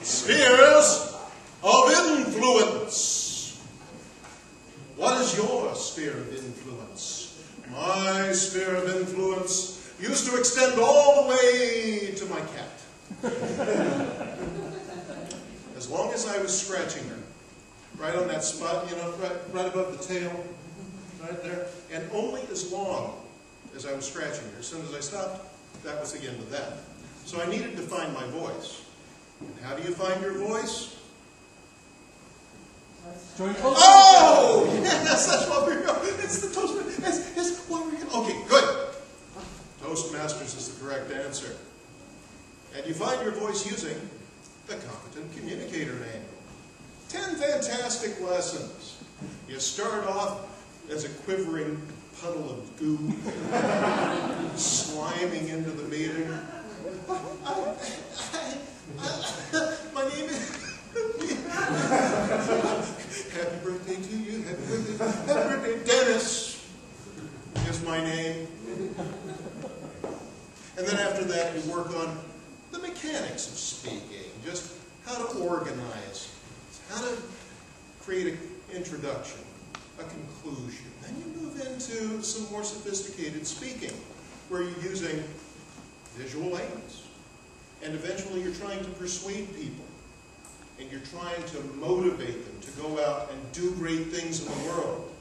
Spheres of influence. What is your sphere of influence? My sphere of influence used to extend all the way to my cat. As long as I was scratching her, right on that spot, you know, right above the tail, right there, and only as long as I was scratching her. As soon as I stopped, that was the end of that. So I needed to find my voice. And how do you find your voice? Join Toastmasters. Oh! Yes, that's what we're going. It's the Toastmasters. That's what we're going. Okay, good. Toastmasters is the correct answer. And you find your voice using the Competent Communicator Manual. 10 fantastic lessons. You start off as a quivering puddle of goo, sliming into the meeting. My name is... Happy birthday to you, happy birthday, Dennis is my name. And then after that you work on the mechanics of speaking, just how to organize, how to create an introduction, a conclusion. Then you move into some more sophisticated speaking, where you're using visual aids. And eventually you're trying to persuade people. And you're trying to motivate them to go out and do great things in the world.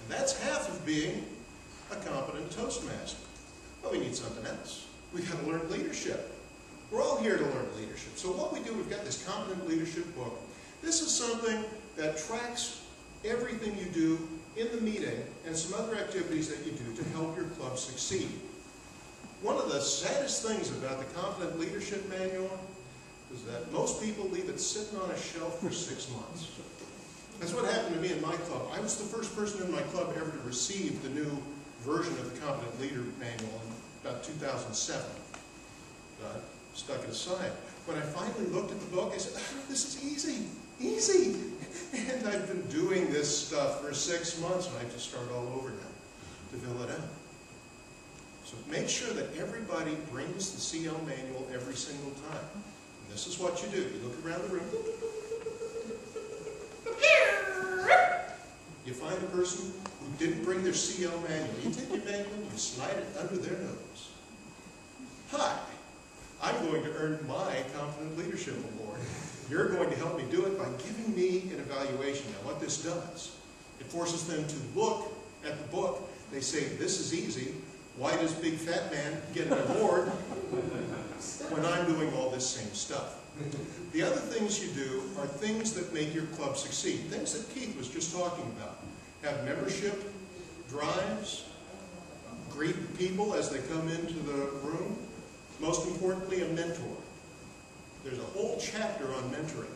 And that's half of being a competent Toastmaster. But we need something else. We've got to learn leadership. We're all here to learn leadership. So what we do, we've got this Competent Leadership book. This is something that tracks everything you do in the meeting and some other activities that you do to help your club succeed. One of the saddest things about the Competent Leadership Manual is that most people leave it sitting on a shelf for 6 months. That's what happened to me in my club. I was the first person in my club ever to receive the new version of the Competent Leader Manual in about 2007. Stuck it aside. When I finally looked at the book, I said, oh, this is easy, easy. And I've been doing this stuff for 6 months, and I have to start all over now to fill it out. So make sure that everybody brings the CL manual every single time. And this is what you do. You look around the room. You find a person who didn't bring their CL manual. You take your manual and you slide it under their nose. Hi, I'm going to earn my Competent Leadership Award. You're going to help me do it by giving me an evaluation. Now what this does, it forces them to look at the book. They say, this is easy. Why does big fat man get an award when I'm doing all this same stuff? The other things you do are things that make your club succeed. Things that Keith was just talking about. Have membership drives, greet people as they come into the room. Most importantly, a mentor. There's a whole chapter on mentoring.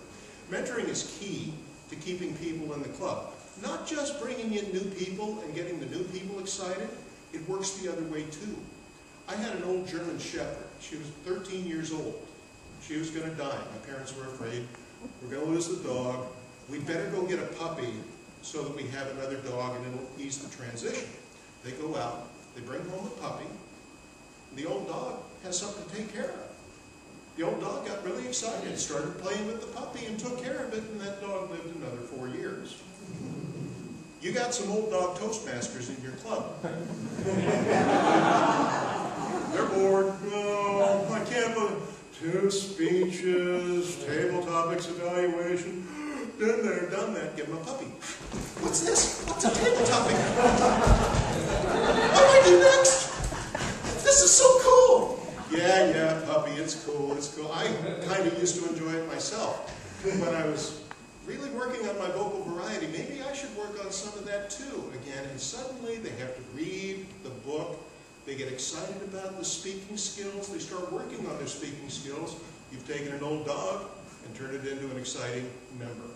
Mentoring is key to keeping people in the club. Not just bringing in new people and getting the new people excited. It works the other way too. I had an old German Shepherd. She was 13 years old. She was going to die. My parents were afraid. We're going to lose the dog. We'd better go get a puppy so that we have another dog and it'll ease the transition. They go out. They bring home the puppy. The old dog has something to take care of. The old dog got really excited, started playing with the puppy and took care of it, and that dog lived another 4 years. You got some old dog Toastmasters in your club. They're bored. No, I can't believe 2 speeches, table topics evaluation. Been there, done that, give them a puppy. What's this? What's a table topic? What do I do next? This is so cool. Yeah, puppy, it's cool, it's cool. I kind of used to enjoy it myself. When I was really working on my vocal variety, maybe I should work on some of that too again. And suddenly they have to read the book. They get excited about the speaking skills. They start working on their speaking skills. You've taken an old dog and turned it into an exciting member.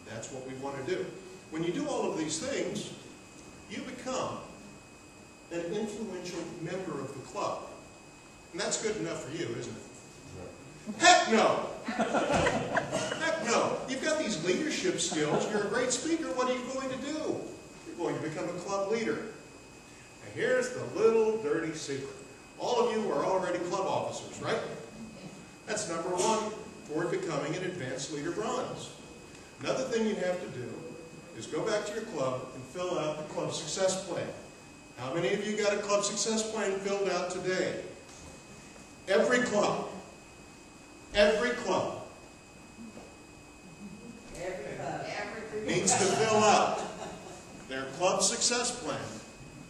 That's what we want to do. When you do all of these things, you become an influential member of the club. And that's good enough for you, isn't it? Heck no! Heck no! You've got these leadership skills. You're a great speaker. What are you going to do? You're going to become a club leader. And here's the little dirty secret. All of you are already club officers, right? That's number one. toward becoming an advanced leader bronze. Another thing you have to do is go back to your club and fill out the club success plan. How many of you got a club success plan filled out today? Every club needs to fill out their club success plan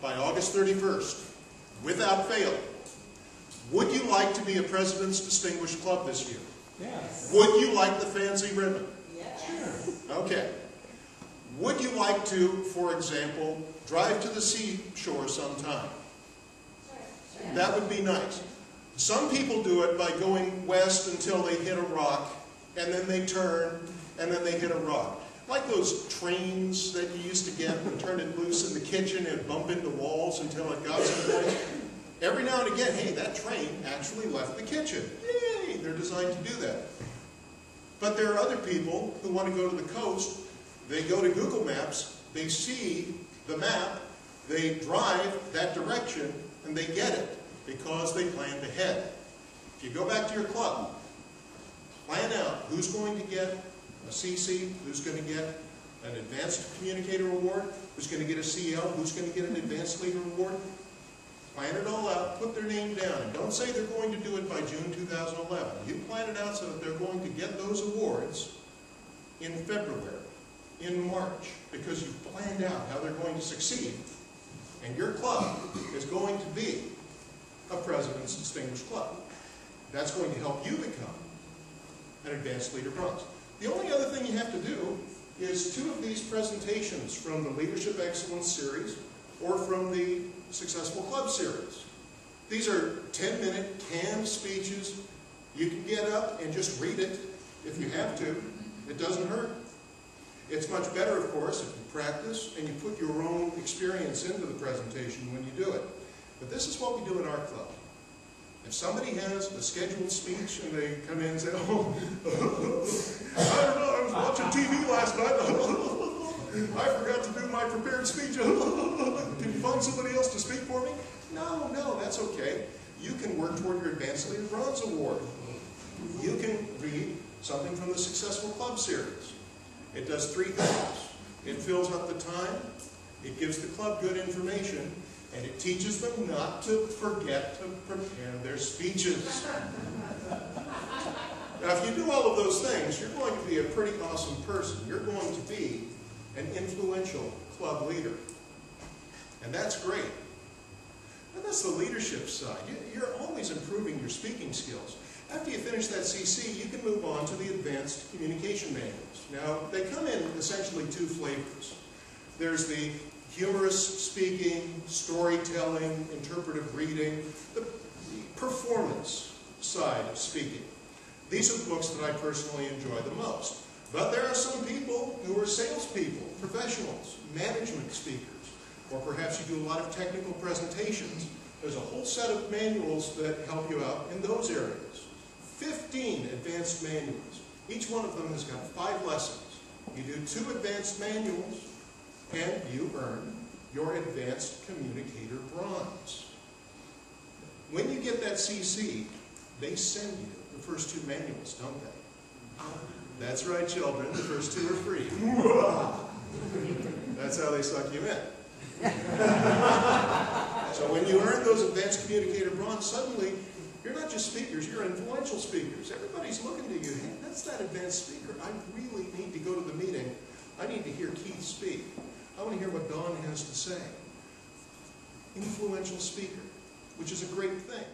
by August 31st, without fail. Would you like to be a President's Distinguished Club this year? Yes. Would you like the fancy ribbon? Yes. Sure. Okay. Would you like to, for example, drive to the seashore sometime? Sure. That would be nice. Some people do it by going west until they hit a rock, and then they turn, and then they hit a rock. Like those trains that you used to get and turn it loose in the kitchen and bump into walls until it got someplace. Every now and again, hey, that train actually left the kitchen. Yay! They're designed to do that. But there are other people who want to go to the coast. They go to Google Maps, they see the map, they drive that direction, and they get it because they planned ahead. If you go back to your club, plan out who's going to get a CC, who's going to get an Advanced Communicator Award, who's going to get a CL, who's going to get an Advanced Leader Award. Plan it all out, put their name down, and don't say they're going to do it by June 2011. You plan it out so that they're going to get those awards in February, in March, because you've planned out how they're going to succeed, and your club is going to be a President's Distinguished Club. That's going to help you become an Advanced Leader Bronze. The only other thing you have to do is 2 of these presentations from the Leadership Excellence Series or from the Successful Club Series. These are 10-minute canned speeches. You can get up and just read it if you have to. It doesn't hurt. It's much better, of course, if you practice and you put your own experience into the presentation when you do it. But this is what we do in our club. If somebody has a scheduled speech and they come in and say, oh, I don't know, I was watching TV last night. I forgot to do my prepared speech. Can you find somebody else to speak for me? No, that's okay. You can work toward your Advanced Leader Bronze Award. You can read something from the Successful Club Series. It does 3 things. It fills up the time, it gives the club good information, and it teaches them not to forget to prepare their speeches. Now, if you do all of those things, you're going to be a pretty awesome person. You're going to be an influential club leader. And that's great. And that's the leadership side. You're always improving your speaking skills. After you finish that CC, you can move on to the Advanced Communication Manuals. Now, they come in essentially 2 flavors. There's the humorous speaking, storytelling, interpretive reading, the performance side of speaking. These are the books that I personally enjoy the most. But there are some people who are salespeople, professionals, management speakers, or perhaps you do a lot of technical presentations. There's a whole set of manuals that help you out in those areas. 15 advanced manuals. Each one of them has got 5 lessons. You do 2 advanced manuals, and you earn your Advanced Communicator Bronze. When you get that CC, they send you the first 2 manuals, don't they? That's right, children. The first 2 are free. That's how they suck you in. So when you earn those Advanced Communicator Bronze, suddenly you're not just speakers, you're influential speakers. Everybody's looking to you. Hey, that's that advanced speaker. I really need to go to the meeting. I need to hear Keith speak. I want to hear what Don has to say. Influential speaker, which is a great thing.